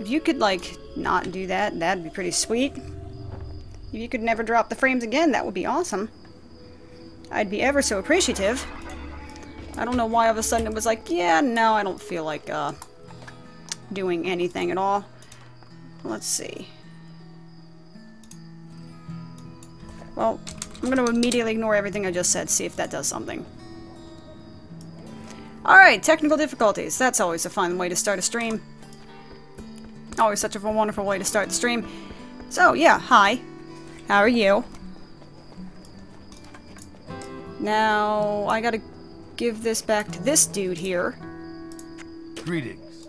If you could, like, not do that, that'd be pretty sweet. If you could never drop the frames again, that would be awesome. I'd be ever so appreciative. I don't know why all of a sudden it was like, yeah, no, I don't feel like, doing anything at all. Let's see. Well, I'm gonna immediately ignore everything I just said, see if that does something. Alright, technical difficulties. That's always a fun way to start a stream. Always such a wonderful way to start the stream. So, yeah, hi. How are you? Now, I gotta give this back to this dude here. Greetings.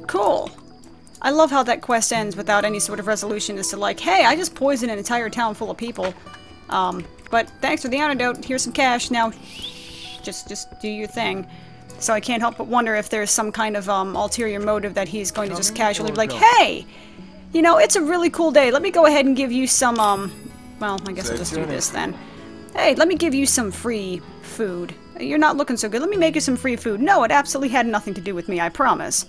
Cool. I love how that quest ends without any sort of resolution as to like, hey, I just poisoned an entire town full of people. But thanks for the antidote. Here's some cash. Now, just do your thing. So I can't help but wonder if there's some kind of ulterior motive that he's going to just casually be like, hey, you know, it's a really cool day. Let me go ahead and give you some, well, I guess I'll just do this then. Hey, let me give you some free food. You're not looking so good. Let me make you some free food. No, it absolutely had nothing to do with me, I promise.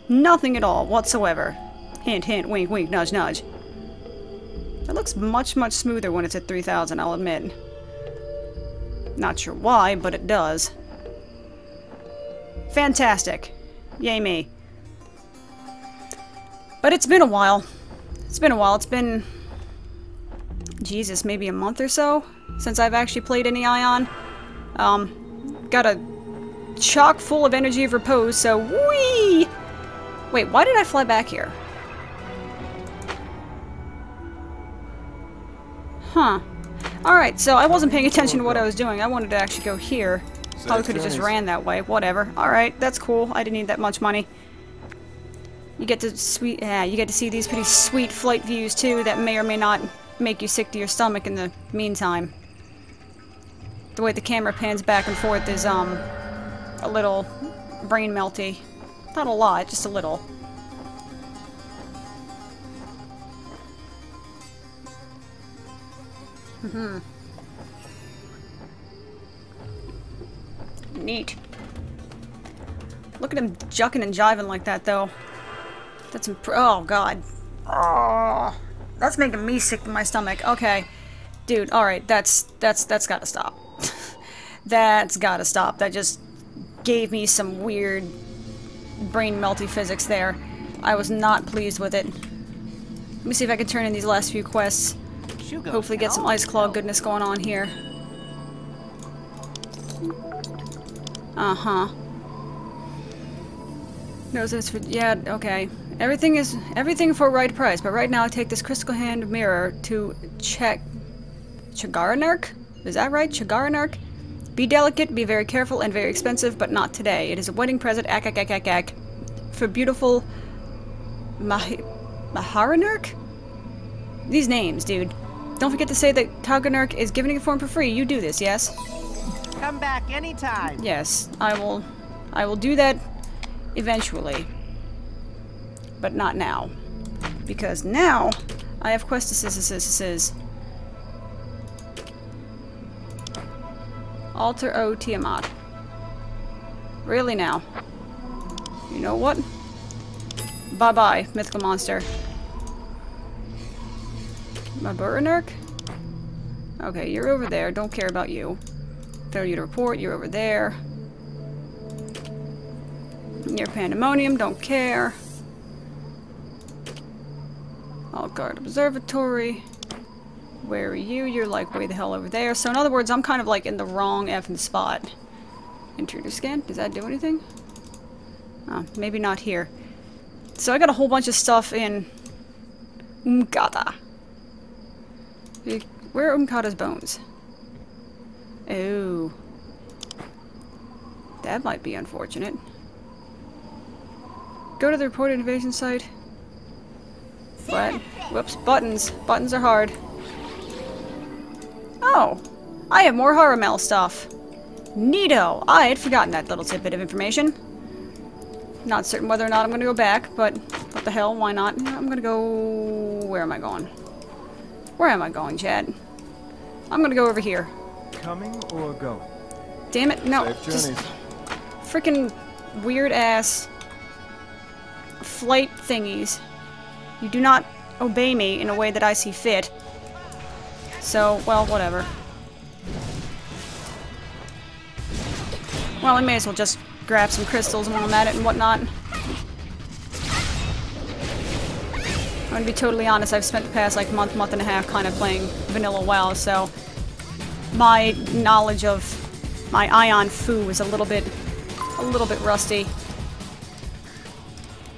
Nothing at all whatsoever. Hint, hint, wink, wink, nudge, nudge. It looks much, much smoother when it's at 3,000, I'll admit. Not sure why, but it does. Fantastic. Yay me. But it's been a while. It's been a while. It's been... Jesus, maybe a month or so since I've actually played any Aion. Got a chock full of energy of repose, so whee! Wait, why did I fly back here? Huh. Alright, so I wasn't paying attention to what I was doing. I wanted to actually go here. Probably could have just ran that way. Whatever. Alright, that's cool. I didn't need that much money. You get to you get to see these pretty sweet flight views too that may or may not make you sick to your stomach in the meantime. The way the camera pans back and forth is a little brain melty. Not a lot, just a little. Neat. Look at him jucking and jiving like that, though. That's oh god. Oh, that's making me sick to my stomach. Okay, dude. All right, that's gotta stop. That's gotta stop. That just gave me some weird brain melty physics there. I was not pleased with it. Let me see if I can turn in these last few quests. Hopefully get some Ice Claw goodness going on here. Uh-huh. No, that's for... Yeah, okay. Everything for a right price, but right now I take this crystal hand mirror to check... Chagaranark? Is that right? Chagaranark? Be delicate, be very careful, and very expensive, but not today. It is a wedding present, for beautiful... Maharanark? These names, dude. Don't forget to say that Taganark is giving it for him for free. You do this, yes? Come back anytime. Yes, I will do that eventually. But not now. Because now I have quest assists. Alter O Tiamat. Really now? You know what? Bye-bye, mythical monster. Maburanark? Okay, you're over there. Don't care about you. Failure to report, you're over there. Near Pandemonium, don't care. Altgard Observatory. Where are you? You're like way the hell over there. So in other words, I'm kind of like in the wrong effing spot. Intruder scan? Does that do anything? Oh, maybe not here. So I got a whole bunch of stuff in Umkata. Where are Umkata's bones? Oh. That might be unfortunate. Go to the reported invasion site. What? Whoops, buttons. Buttons are hard. Oh! I have more Haramel stuff. Neato! I had forgotten that little tidbit of information. Not certain whether or not I'm gonna go back, but what the hell, why not? I'm gonna go... Where am I going? Where am I going, Chad? I'm gonna go over here. Coming or going? Damn it, no. Safe journeys. Just... Frickin' weird-ass flight thingies. You do not obey me in a way that I see fit. So, well, whatever. Well, I may as well just grab some crystals while I'm at it and whatnot. I'm gonna be totally honest, I've spent the past, like, month and a half kind of playing vanilla WoW, so my knowledge of my Aion 4.8 is a little bit rusty.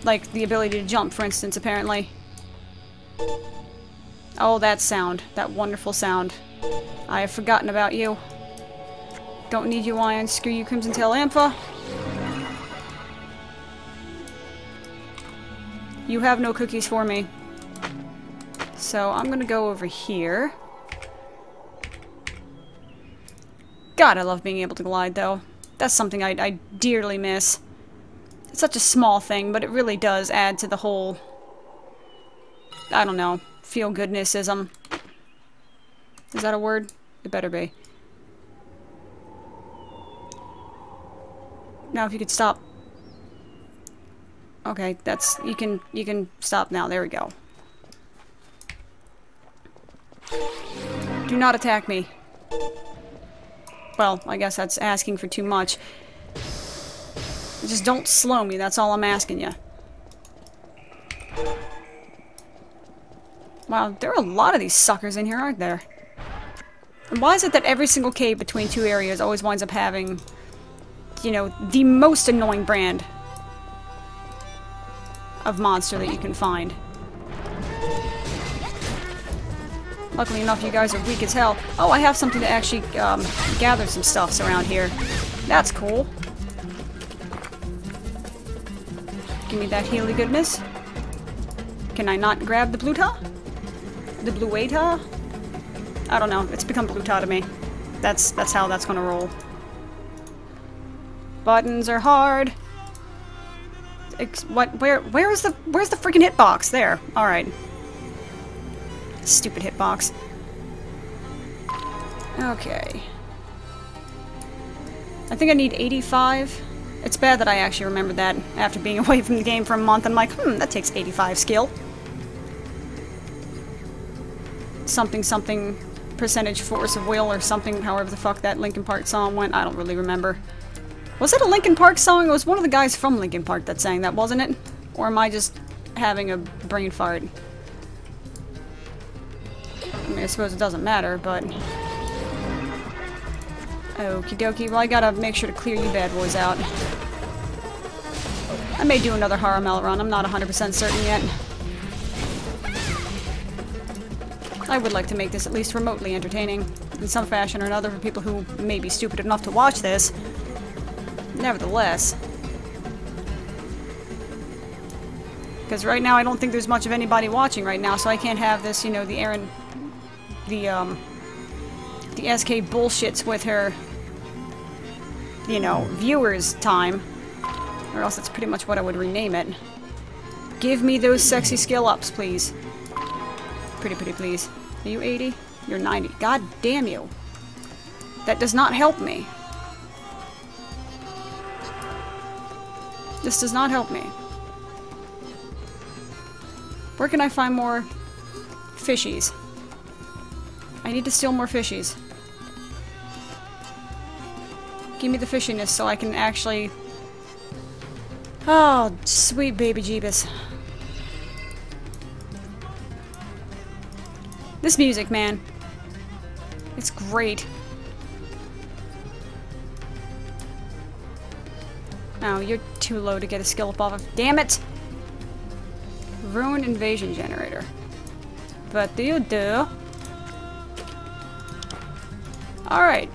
Like, the ability to jump, for instance, apparently. Oh, that sound. That wonderful sound. I have forgotten about you. Don't need you, Aion. Screw you, Crimson Tail Ampha. You have no cookies for me. So, I'm gonna go over here. God, I love being able to glide, though. That's something I dearly miss. It's such a small thing, but it really does add to the whole, I don't know, feel-goodness-ism. Is that a word? It better be. Now, if you could stop. Okay, that's, you can stop now. There we go. Do not attack me. Well, I guess that's asking for too much. Just don't slow me, that's all I'm asking you. Wow, there are a lot of these suckers in here, aren't there? And why is it that every single cave between two areas always winds up having, you know, the most annoying brand of monster that you can find? Luckily enough, you guys are weak as hell. Oh, I have something to actually gather some stuffs around here. That's cool. Give me that Healy goodness. Can I not grab the Bluta? The Blueta? I don't know. It's become Bluta to me. That's how that's gonna roll. Buttons are hard. Where's the freaking hitbox? There. All right. Stupid hitbox. Okay. I think I need 85. It's bad that I actually remembered that after being away from the game for a month. I'm like, that takes 85 skill. Something percentage force of will or something, however the fuck that Linkin Park song went. I don't really remember. Was it a Linkin Park song? It was one of the guys from Linkin Park that sang that, wasn't it? Or am I just having a brain fart? I mean, I suppose it doesn't matter, but... Okie dokie. Well, I gotta make sure to clear you bad boys out. I may do another Haramel run. I'm not 100% certain yet. I would like to make this at least remotely entertaining, in some fashion or another, for people who may be stupid enough to watch this. Nevertheless. Because right now I don't think there's much of anybody watching right now, so I can't have this, you know, the SK bullshits with her, you know, viewers time. Or else that's pretty much what I would rename it. Give me those sexy skill ups, please. Pretty please. Are you 80? You're 90. God damn you. That does not help me. This does not help me. Where can I find more fishies? I need to steal more fishies. Give me the fishiness so I can actually... Oh, sweet baby Jeebus. This music, man. It's great. Oh, you're too low to get a skill up off of. Damn it! Ruin invasion generator. What do you do? Alright.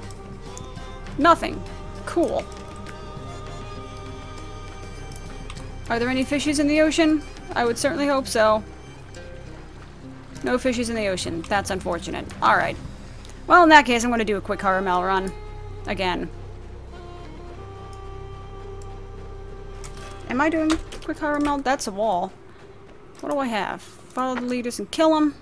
Nothing. Cool. Are there any fishies in the ocean? I would certainly hope so. No fishies in the ocean. That's unfortunate. Alright. Well, in that case, I'm going to do a quick Haramel run. Again. Am I doing quick Haramel? That's a wall. What do I have? Follow the leaders and kill them.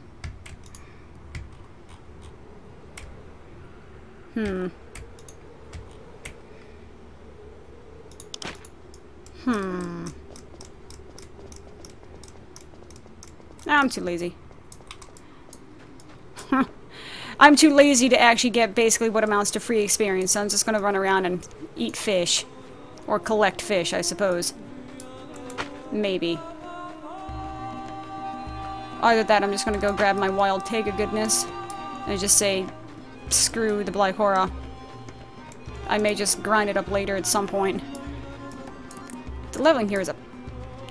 I'm too lazy. I'm too lazy to actually get basically what amounts to free experience, so I'm just gonna run around and eat fish. Or collect fish, I suppose. Maybe. Either that, I'm just gonna go grab my wild Tega goodness and just say, screw the Black Horror. I may just grind it up later at some point. The leveling here is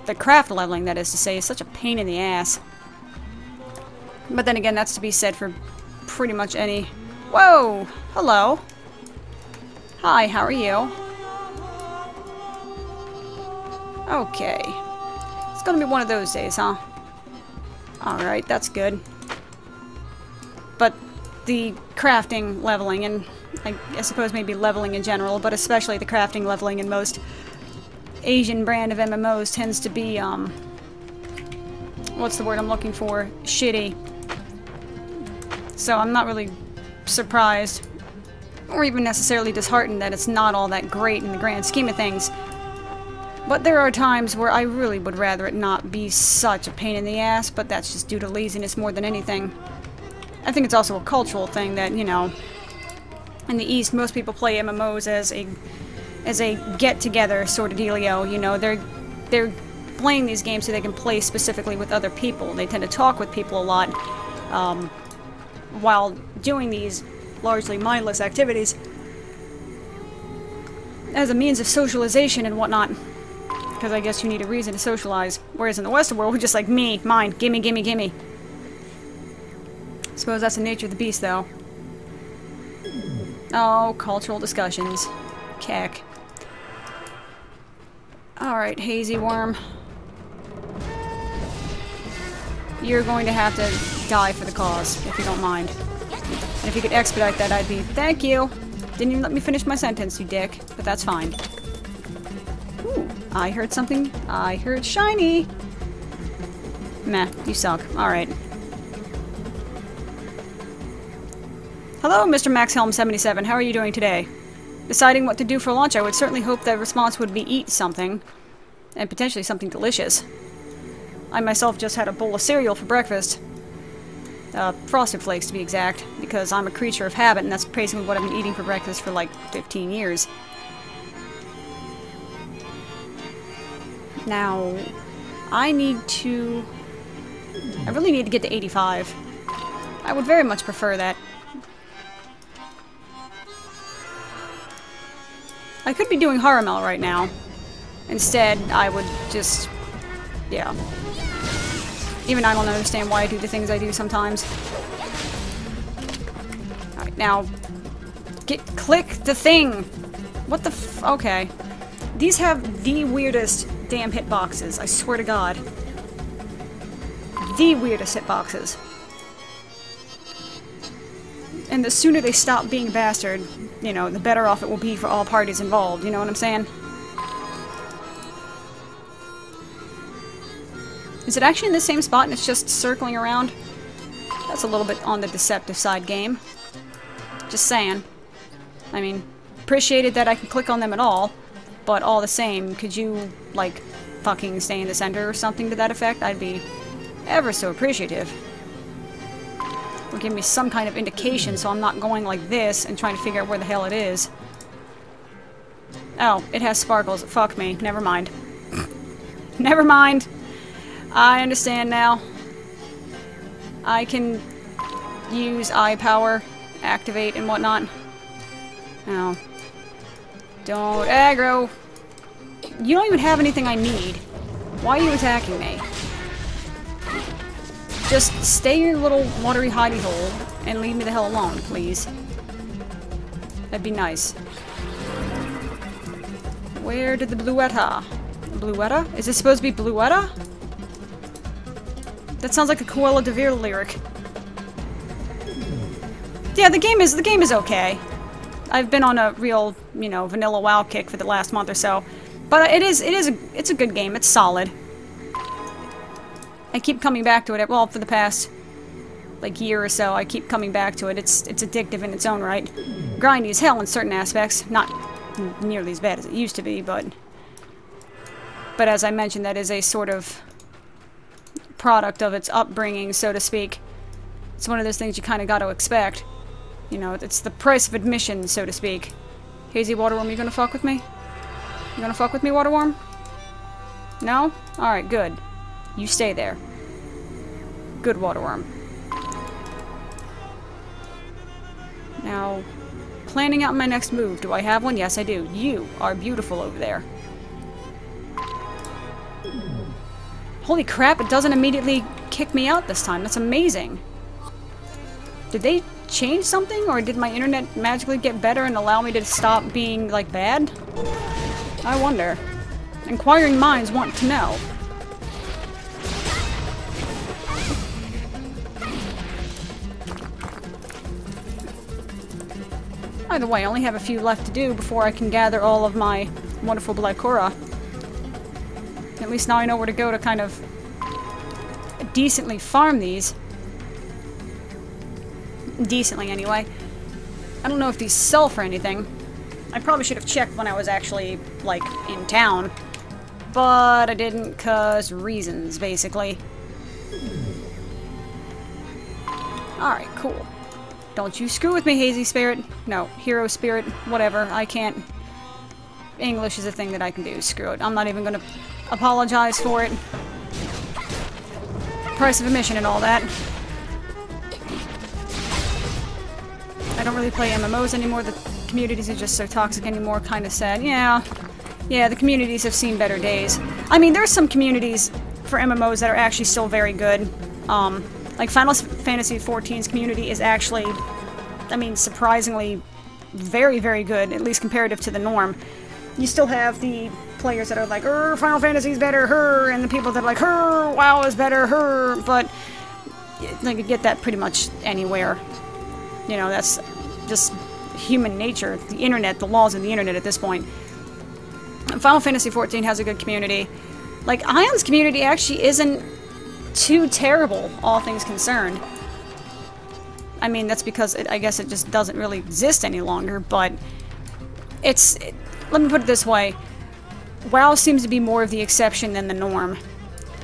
the craft leveling, that is to say, is such a pain in the ass. But then again, that's to be said for pretty much any... Whoa! Hello! Hi, how are you? Okay. It's gonna be one of those days, huh? Alright, that's good. But the crafting leveling, and I suppose maybe leveling in general, but especially the crafting leveling in most Asian brand of MMOs tends to be, what's the word I'm looking for? Shitty. So I'm not really surprised, or even necessarily disheartened that it's not all that great in the grand scheme of things. But there are times where I really would rather it not be such a pain in the ass, but that's just due to laziness more than anything. I think it's also a cultural thing that, you know, in the East, most people play MMOs as a get-together sort of dealio. You know, they're playing these games so they can play specifically with other people. They tend to talk with people a lot while doing these largely mindless activities as a means of socialization and whatnot. Because I guess you need a reason to socialize. Whereas in the Western world, we're just like, me, mine, gimme, gimme, gimme. Suppose that's the nature of the beast, though. Oh, cultural discussions. Keck. Alright, Hazy Worm. You're going to have to die for the cause, if you don't mind. And if you could expedite that, I'd be... Thank you! Didn't even let me finish my sentence, you dick. But that's fine. Ooh, I heard something. I heard shiny! Meh, you suck. Alright. Hello, Mr. Max Helm 77. How are you doing today? Deciding what to do for lunch, I would certainly hope that response would be eat something. And potentially something delicious. I myself just had a bowl of cereal for breakfast. Frosted Flakes to be exact, because I'm a creature of habit, and that's basically what I've been eating for breakfast for like 15 years. Now, I really need to get to 85. I would very much prefer that. I could be doing Haramel right now. Instead, I would just... yeah. Even I don't understand why I do the things I do sometimes. Alright, now... click the thing! What the f... okay. These have the weirdest damn hitboxes, I swear to God. The weirdest hitboxes. And the sooner they stop being a bastard, you know, the better off it will be for all parties involved, you know what I'm saying? Is it actually in the same spot and it's just circling around? That's a little bit on the deceptive side, game. Just saying. I mean, appreciated that I can click on them at all, but all the same, could you, like, fucking stay in the center or something to that effect? I'd be ever so appreciative. Or give me some kind of indication so I'm not going like this and trying to figure out where the hell it is. Oh, it has sparkles. Fuck me. Never mind. Never mind. I understand now. I can use eye power, activate and whatnot. No. Don't aggro. You don't even have anything I need. Why are you attacking me? Just stay in your little watery hidey hole and leave me the hell alone, please. That'd be nice. Where did the Bluetta? Bluetta? Is it supposed to be Bluetta? That sounds like a Cruella de Vil lyric. Yeah, the game is okay. I've been on a real, you know, vanilla WoW kick for the last month or so, but it's a good game. It's solid. I keep coming back to it. Well, for the past like year or so, I keep coming back to it. It's addictive in its own right. Grindy as hell in certain aspects. Not nearly as bad as it used to be, but But as I mentioned, that is a sort of product of its upbringing, so to speak. It's one of those things you kind of got to expect. You know, it's the price of admission, so to speak. Hazy Waterworm, you gonna fuck with me? You gonna fuck with me, Waterworm? No? Alright, good. You stay there. Good, Waterworm. Now, planning out my next move. Do I have one? Yes, I do. You are beautiful over there. Holy crap, it doesn't immediately kick me out this time. That's amazing. Did they change something, or did my internet magically get better and allow me to stop being, like, bad? I wonder. Inquiring minds want to know. By the way, I only have a few left to do before I can gather all of my wonderful Blackora. At least now I know where to go to kind of decently farm these. Decently, anyway. I don't know if these sell for anything. I probably should have checked when I was actually, like, in town. But I didn't, 'cause reasons, basically. Alright, cool. Don't you screw with me, Hazy Spirit. No, Hero Spirit, whatever. I can't... English is a thing that I can do. Screw it. I'm not even gonna apologize for it. Price of admission and all that. I don't really play MMOs anymore. The communities are just so toxic anymore. Kind of sad. Yeah. Yeah, the communities have seen better days. I mean, there's some communities for MMOs that are actually still very good. Like Final Fantasy XIV's community is actually, I mean, surprisingly very, very good, at least comparative to the norm. You still have the players that are like, Final Fantasy's better, and the people that are like, WoW is better, but like, you get that pretty much anywhere. You know, that's just human nature, the internet, the laws of the internet at this point. Final Fantasy XIV has a good community. Like, Aion's community actually isn't too terrible, all things concerned. I mean, that's because I guess it just doesn't really exist any longer, but let me put it this way. WoW seems to be more of the exception than the norm,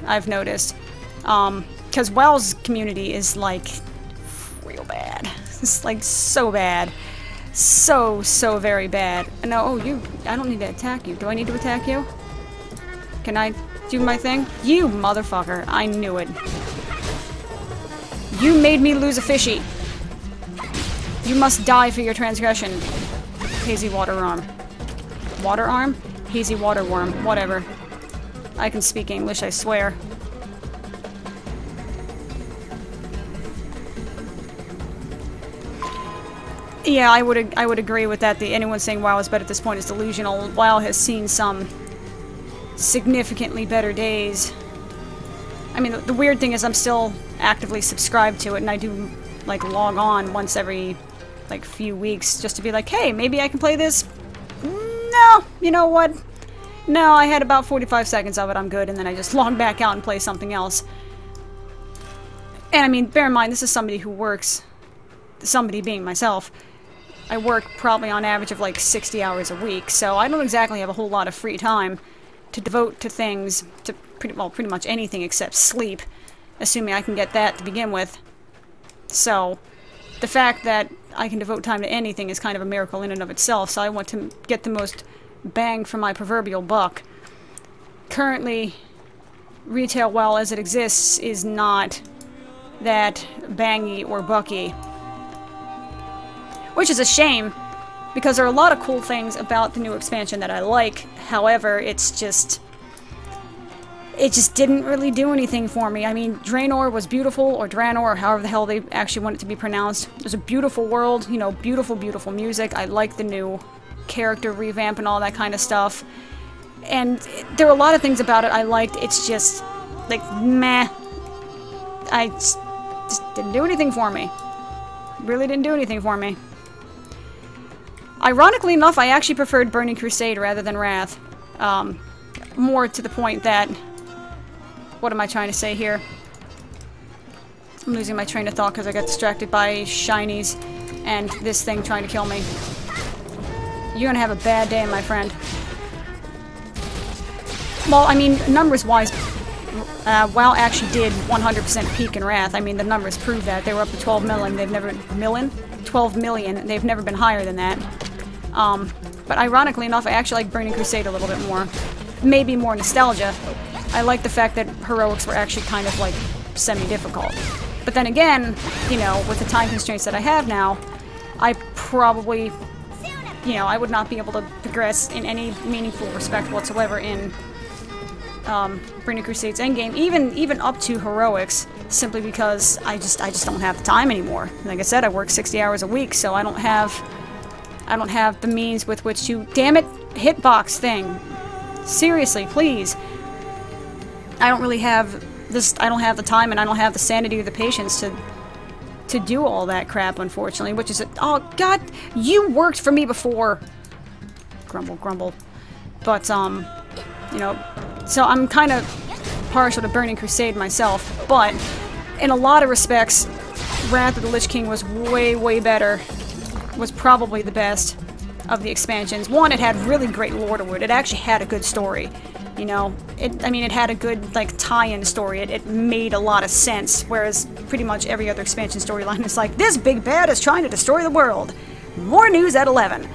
I've noticed. Because WoW's community is, like, real bad. It's, like, so bad. So very bad. No, I don't need to attack you. Do I need to attack you? Can I do my thing? You motherfucker. I knew it. You made me lose a fishy. You must die for your transgression. Hazy Water Arm. Water Arm? Hazy Water Worm. Whatever. I can speak English, I swear. Yeah, I would agree with that. Anyone saying WoW is better at this point is delusional. WoW has seen some significantly better days. I mean, the weird thing is I'm still actively subscribed to it, and I do, like, log on once every, like, few weeks just to be like, hey, maybe I can play this? No, you know what? No, I had about 45 seconds of it, I'm good, and then I just log back out and play something else. And I mean, bear in mind, this is somebody who works, somebody being myself. I work probably on average of like 60 hours a week, so I don't exactly have a whole lot of free time to devote to things, to pretty much anything except sleep, assuming I can get that to begin with. So, the fact that I can devote time to anything is kind of a miracle in and of itself, so I want to get the most bang for my proverbial buck. Currently, retail WoW as it exists is not that bangy or bucky. Which is a shame, because there are a lot of cool things about the new expansion that I like. However, it just didn't really do anything for me. I mean, Draenor was beautiful, or Draenor, or however the hell they actually want it to be pronounced. It was a beautiful world, you know, beautiful, beautiful music. I like the new character revamp and all that kind of stuff. And there were a lot of things about it I liked. It's just, like, meh. I just didn't do anything for me. Really didn't do anything for me. Ironically enough, I actually preferred Burning Crusade rather than Wrath. More to the point that... What am I trying to say here? I'm losing my train of thought because I got distracted by shinies and this thing trying to kill me. You're gonna have a bad day, my friend. Well, I mean, numbers-wise, WoW actually did 100% peak in Wrath. I mean, the numbers prove that. They were up to 12 million. They've never... 12 million. They've never been higher than that. But ironically enough, I actually like Burning Crusade a little bit more. Maybe more nostalgia. I like the fact that heroics were actually kind of, like, semi-difficult. But then again, you know, with the time constraints that I have now, I probably... You know, I would not be able to progress in any meaningful respect whatsoever in Burning Crusade's endgame, even up to heroics, simply because I just don't have the time anymore. Like I said, I work 60 hours a week, so I don't have the means with which to... Damn it, hitbox thing. Seriously, please. I don't really have this... I don't have the time, and I don't have the sanity or the patience to do all that crap, unfortunately, which is... Oh, God! You worked for me before! Grumble, grumble. But, you know... So I'm kind of partial to Burning Crusade myself, but in a lot of respects, Wrath of the Lich King was way, way better. Was probably the best of the expansions. One, it had really great lore to it. It actually had a good story. You know, I mean, it had a good, like, tie-in story. It made a lot of sense, whereas pretty much every other expansion storyline is like, this big bad is trying to destroy the world. More news at 11.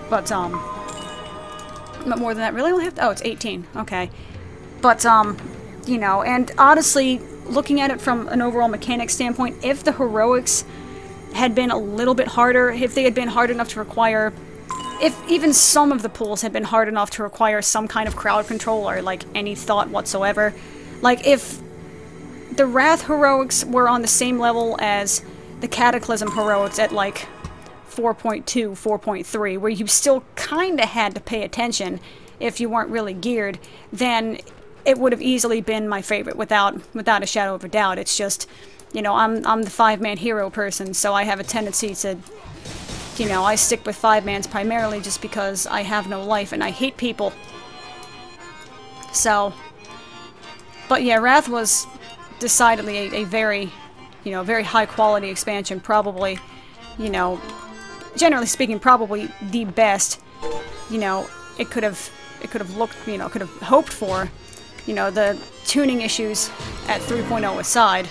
But more than that, really? Only have to, oh, it's 18. Okay. But, you know, and honestly, looking at it from an overall mechanic standpoint, if the heroics had been a little bit harder, if they had been hard enough to require... If even some of the pools had been hard enough to require some kind of crowd control or, like, any thought whatsoever. Like, if the Wrath heroics were on the same level as the Cataclysm heroics at, like, 4.2, 4.3, where you still kinda had to pay attention if you weren't really geared, then it would have easily been my favorite without a shadow of a doubt. It's just, you know, I'm the 5-man hero person, so I have a tendency to... You know, I stick with 5-mans primarily just because I have no life and I hate people. So, but yeah, Wrath was decidedly a very, you know, very high quality expansion. Probably, you know, generally speaking, probably the best. You know, it could have looked, you know, could have hoped for. You know, the tuning issues at 3.0 aside.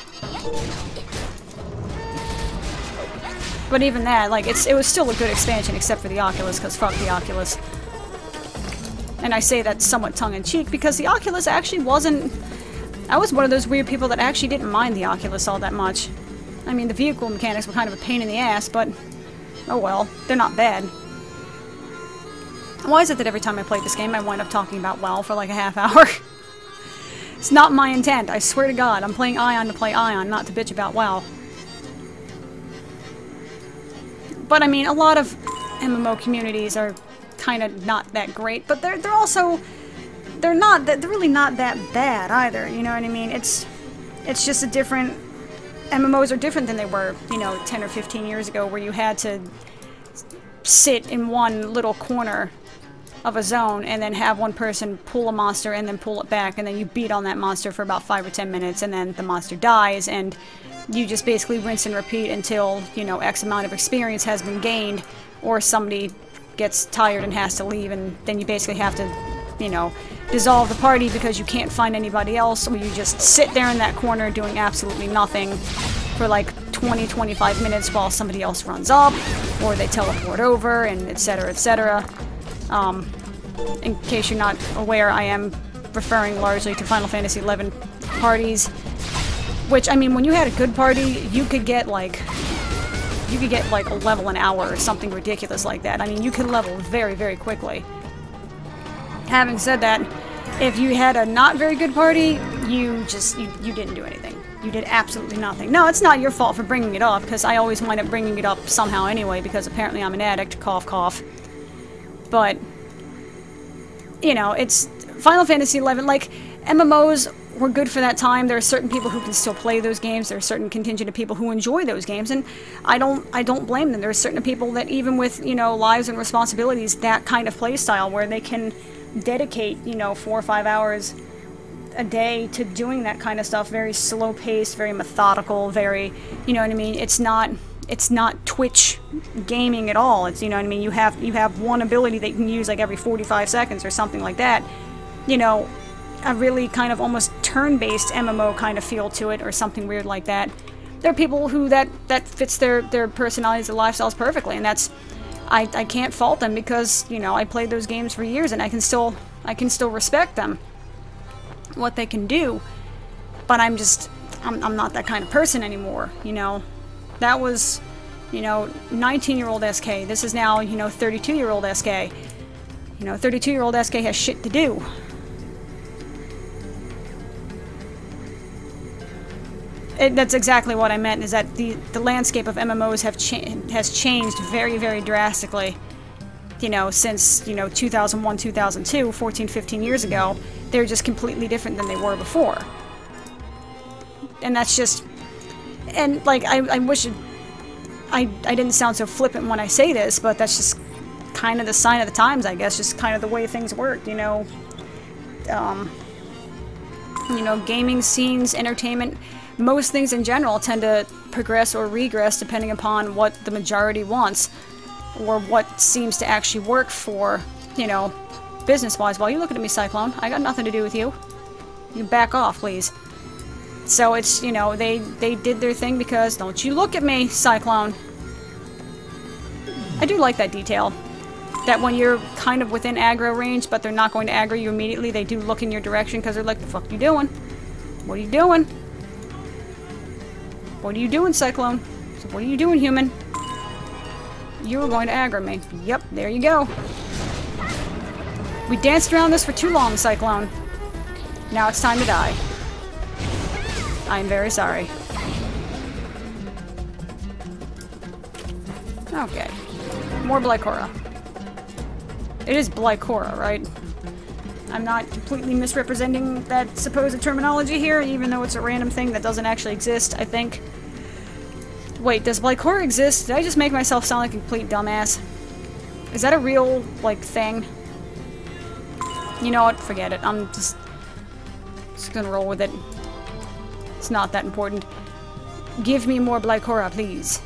But even that, like, it was still a good expansion, except for the Oculus, because fuck the Oculus. And I say that somewhat tongue-in-cheek, because the Oculus actually wasn't... I was one of those weird people that actually didn't mind the Oculus all that much. I mean, the vehicle mechanics were kind of a pain in the ass, but... Oh well, they're not bad. Why is it that every time I play this game, I wind up talking about WoW for like a half hour? It's not my intent, I swear to God. I'm playing Aion to play Aion, not to bitch about WoW. But I mean, a lot of MMO communities are kind of not that great, but they're also they're really not that bad either. You know what I mean? It's just a different... MMOs are different than they were, you know, 10 or 15 years ago, where you had to sit in one little corner of a zone and then have one person pull a monster and then pull it back, and then you beat on that monster for about 5 or 10 minutes, and then the monster dies, and you just basically rinse and repeat until, you know, X amount of experience has been gained, or somebody gets tired and has to leave, and then you basically have to, you know, dissolve the party because you can't find anybody else, or you just sit there in that corner doing absolutely nothing for like 20-25 minutes while somebody else runs up, or they teleport over, and etc., etc. In case you're not aware, I am referring largely to Final Fantasy XI parties. Which, I mean, when you had a good party, you could get like a level an hour or something ridiculous like that. I mean, you could level very, very quickly. Having said that, if you had a not very good party, you didn't do anything. You did absolutely nothing. No, it's not your fault for bringing it up, because I always wind up bringing it up somehow anyway, because apparently I'm an addict, cough cough. But, you know, it's Final Fantasy XI, like, MMOs were good for that time. There are certain people who can still play those games. There are a certain contingent of people who enjoy those games, and I don't blame them. There are certain people that, even with, you know, lives and responsibilities, that kind of play style where they can dedicate, you know, 4 or 5 hours a day to doing that kind of stuff. Very slow paced, very methodical, very, you know what I mean? It's not Twitch gaming at all. It's, you know what I mean? You have one ability that you can use like every 45 seconds or something like that. You know, a really kind of almost turn-based MMO kind of feel to it, or something weird like that. There are people who that fits their personalities and lifestyles perfectly, and that's I can't fault them because, you know, I played those games for years and I can still respect them, what they can do. But I'm not that kind of person anymore, you know. That was, you know, 19-year-old SK. This is now, you know, 32-year-old SK. You know, 32-year-old SK has shit to do. That's exactly what I meant, is that the landscape of MMOs has changed very, very drastically. You know, since, you know, 2001, 2002, 14, 15 years ago. They're just completely different than they were before. And that's just... And, like, I wish I didn't sound so flippant when I say this, but that's just kind of the sign of the times, I guess. Just kind of the way things work, you know. You know, gaming scenes, entertainment... Most things in general tend to progress or regress depending upon what the majority wants, or what seems to actually work for, you know, business-wise. While you looking at me, Cyclone, I got nothing to do with you. You back off, please. So it's, you know, they did their thing because, don't you look at me, Cyclone. I do like that detail. That when you're kind of within aggro range, but they're not going to aggro you immediately, they do look in your direction because they're like, the fuck you doing? What are you doing? What are you doing, Cyclone? So what are you doing, human? You were going to aggro me. Yep, there you go. We danced around this for too long, Cyclone. Now it's time to die. I am very sorry. Okay. More Blycora. It is Blycora, right? I'm not completely misrepresenting that supposed terminology here, even though it's a random thing that doesn't actually exist, I think. Wait, does Blycora exist? Did I just make myself sound like a complete dumbass? Is that a real, like, thing? You know what? Forget it. I'm just gonna roll with it. It's not that important. Give me more Blycora, please.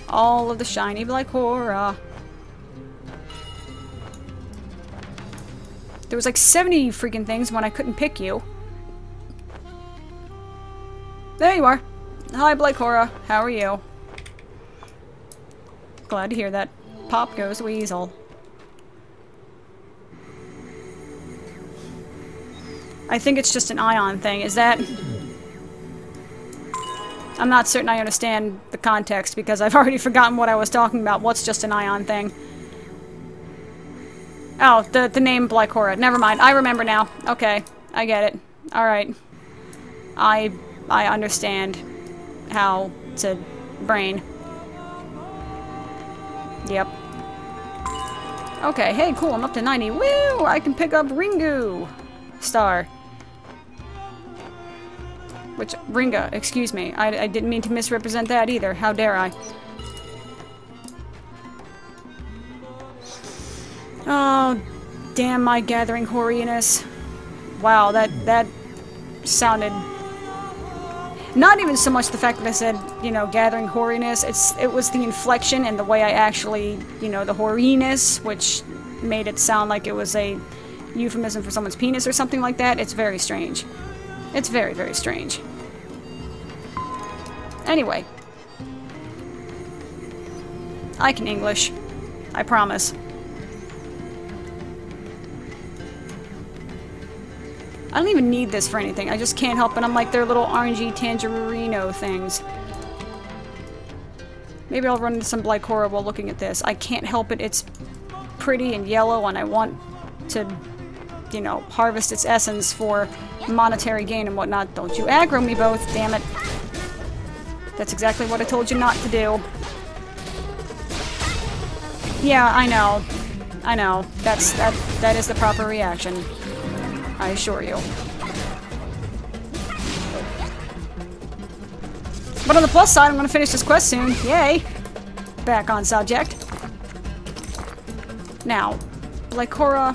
All of the shiny Blycora. There was like 70 freaking things when I couldn't pick you. There you are. Hi, Blycora. How are you? Glad to hear that. Pop goes Weasel. I think it's just an Aion thing. Is that... I'm not certain I understand the context because I've already forgotten what I was talking about. What's just an Aion thing? Oh, the name Blycora. Never mind. I remember now. Okay. I get it. Alright. I understand how to brain. Yep. Okay, hey, cool. I'm up to 90. Woo! I can pick up Ringu! Star. Which, Ringa, excuse me. I didn't mean to misrepresent that either. How dare I? Oh, damn my gathering hoariness. Wow, that sounded... Not even so much the fact that I said, you know, gathering hoariness. It was the inflection and the way I actually, you know, the hoariness, which made it sound like it was a euphemism for someone's penis or something like that. It's very strange. It's very, very strange. Anyway. I can English. I promise. I don't even need this for anything. I just can't help it. I'm like their little orangey tangerino things. Maybe I'll run into some Blycora while looking at this. I can't help it. It's pretty and yellow and I want to, you know, harvest its essence for monetary gain and whatnot. Don't you aggro me both, damn it. That's exactly what I told you not to do. Yeah, I know. I know. That is the proper reaction. I assure you. But on the plus side, I'm gonna finish this quest soon. Yay! Back on subject. Now, Blycora...